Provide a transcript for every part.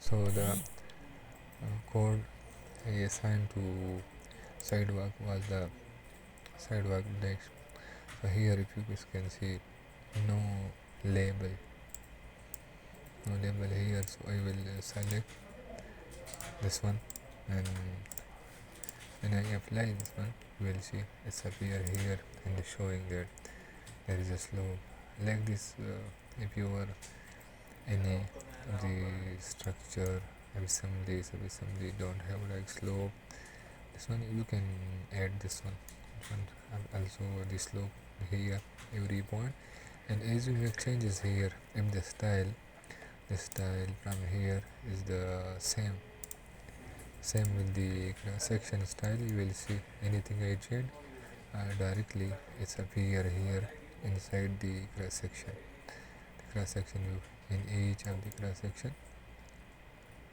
So the code I assigned to sidewalk was the sidewalk dash. So here if you guys can see no label no label here, so I will select this one, and when I apply this one you will see it's appear here and showing that there is a slope like this. If you are any of the structure assembly don't have like slope, this one you can add this one, and also the slope here every point. And as you make changes here, if the style from here is the same with the cross section style, you will see anything I change directly it's appear here inside the cross section. The cross section you in each of the cross section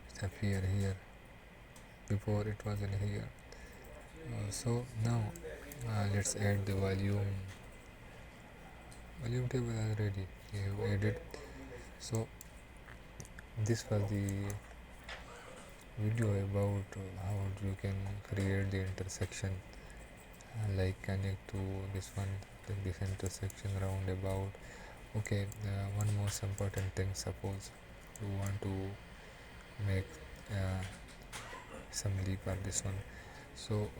it's appear here, before it was in here. So now let's add the volume table already we have added. So this was the video about how you can create the intersection, like connect to this one, like this intersection roundabout. Okay, one most important thing, suppose you want to make uh, assembly for this one. So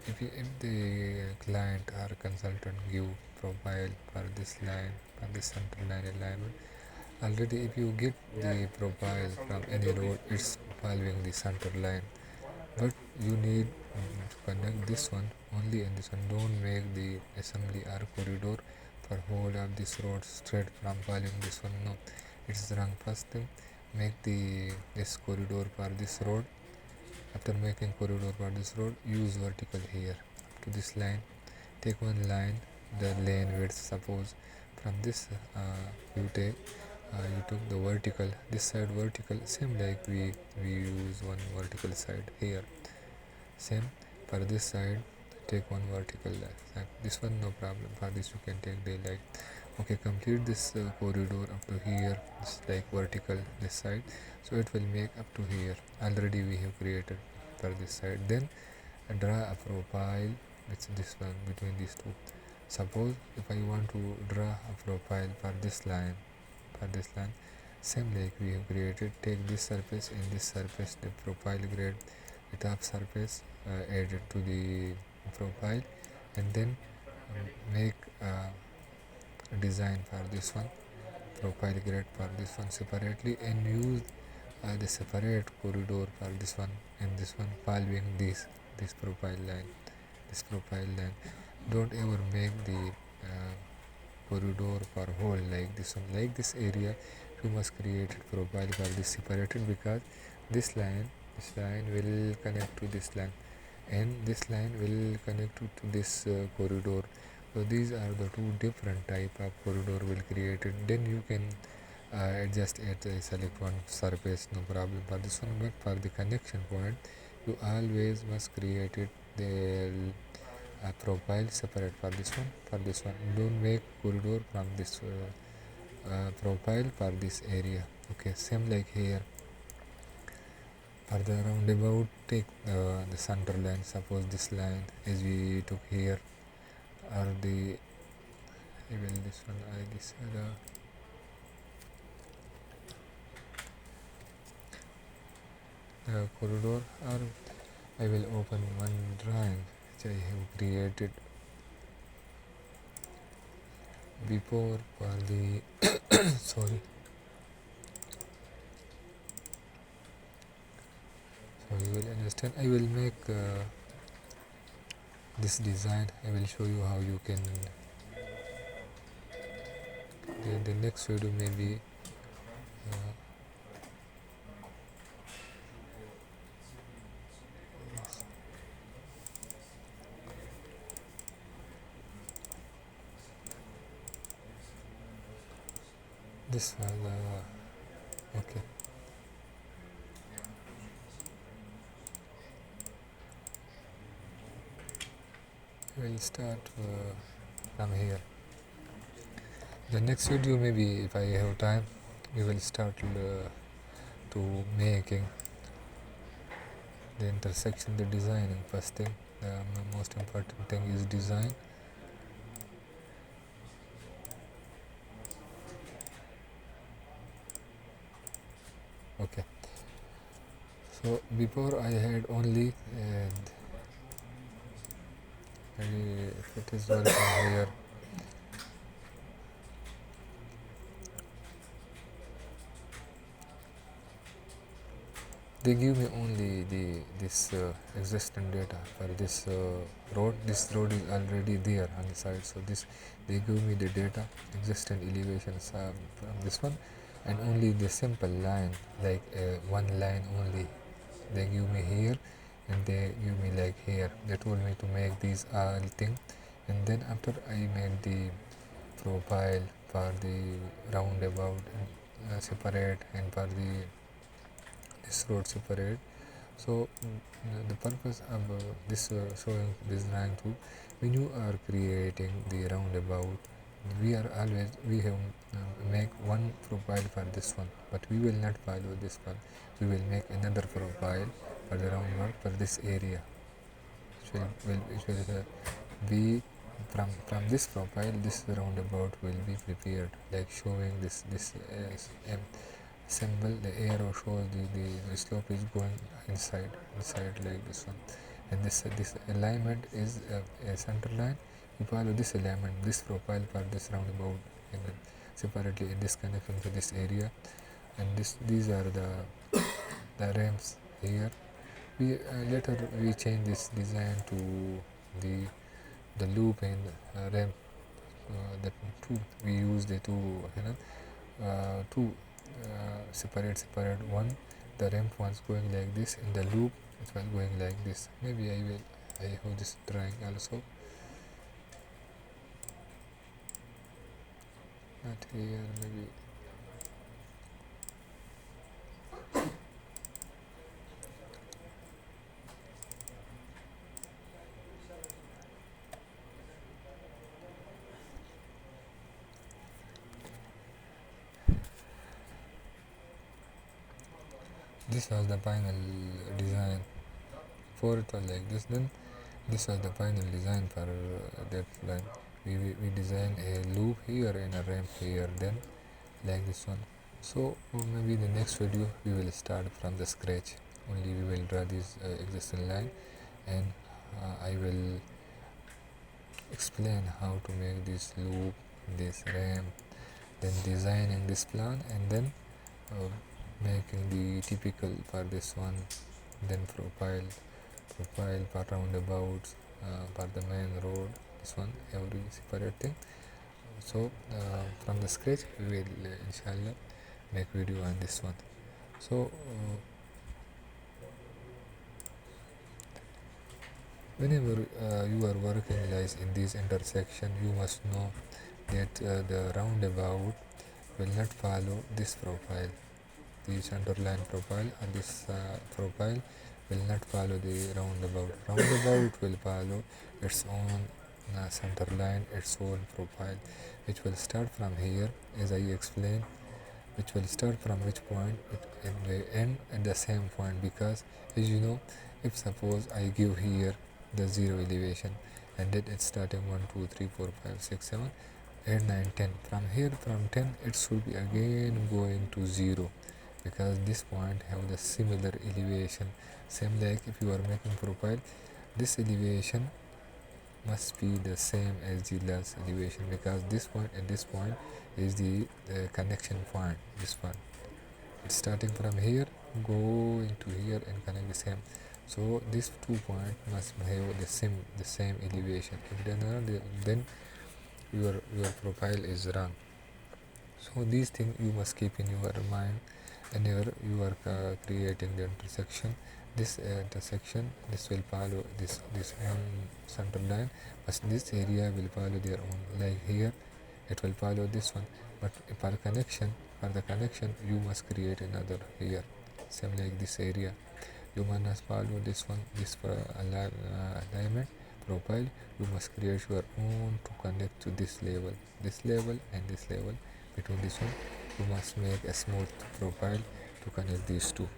if the client or consultant give profile for this line, for this center line alignment, already if you get the profile from any road it's following the center line, but you need to connect this one only in this one. Don't make the assembly or corridor for whole of this road straight from following this one. No, it's wrong. First thing, make this corridor for this road. After making corridor for this road, use vertical here to this line. Take one line, the lane width. Suppose from this you took the vertical, this side vertical, same like we use one vertical side here. Same for this side, take one vertical line. This one no problem. For this you can take daylight. Okay, complete this corridor up to here. It's like vertical this side, so it will make up to here. Already we have created for this side. Then draw a profile with this one between these two. Suppose if I want to draw a profile for this line, same like we have created, take this surface, in this surface the profile grade, the top surface added to the profile, and then make a design for this one, profile grade for this one separately, and use the separate corridor for this one and this one following this profile line. Don't ever make the corridor for whole like this one. Like this area you must create profile for this separated, because this line will connect to this line, and this line will connect to this corridor. So these are the two different type of corridor will created. Then you can adjust it, select one surface, no problem for this one. But for the connection point, you always must create it the profile separate for this one. Don't make corridor from this profile for this area. Okay, same like here for the roundabout, take the center line. Suppose this line as we took here, or the even this one I decided the corridor, or I will open one drawing which I have created before for the sorry. So you will understand. I will make this design. I will show you how you can. The next video may be uh, this was okay. We'll start from here. The next video maybe if I have time we will start to making the intersection, the designing. First thing, the most important thing is design. Okay, so before I had only maybe if it is working here, they give me only the this existing data for this road. This road is already there on the side, so this they give me the data existing elevations from this one, and only the simple line, like one line only they give me here, and they give me like here. They told me to make these all thing, and then after I made the profile for the roundabout separate, and for the this road separate. So the purpose of this showing this line too, when you are creating the roundabout, we are always we have make one profile for this one, but we will not follow this one. We will make another profile for the roundabout for this area. It will be from this profile. This roundabout will be prepared, like showing this symbol. The arrow shows the slope is going inside like this one, and this alignment is a center line. You follow this alignment, this profile for this roundabout, and then separately in this connection to this area, and these are the ramps here. We later we change this design to the loop and ramp. The two we use the two separate one. The ramp one's going like this, and the loop is well going like this. Maybe I have this drawing also. Not here, maybe. This was the final design. For it was like this. Then this was the final design for that line. We design a loop here and a ramp here. Then like this one. So maybe the next video we will start from the scratch. Only we will draw this existing line, and I will explain how to make this loop, this ramp, then designing this plan, and then uh, making the typical for this one, then profile for roundabouts, for the main road, this one every separate thing. So from the scratch we will inshallah make video on this one. So whenever you are working like in this intersection, you must know that the roundabout will not follow this profile, the center line profile, and this profile will not follow the roundabout. Roundabout will follow its own center line, its own profile, which will start from here, as I explained, which will start from which point it will end at the same point. Because as you know, if suppose I give here the zero elevation, and then it's starting 1 2 3 4 5 6 7 8 9 10, from here from 10 it should be again going to 0, because this point have the similar elevation. Same like if you are making profile, this elevation must be the same as the last elevation, because this point and this point is the connection point. This one, it's starting from here going to here and connect the same. So these 2 points must have the same elevation. If they are not, then your profile is wrong. So these things you must keep in your mind whenever you are creating the intersection. This intersection, this will follow this one center line, but this area will follow their own. Like here, it will follow this one, but for the connection, you must create another here. Same like this area, you must follow this one, this alignment profile. You must create your own to connect to this level and this level. Between this one, you must make a smooth profile to to connect these two.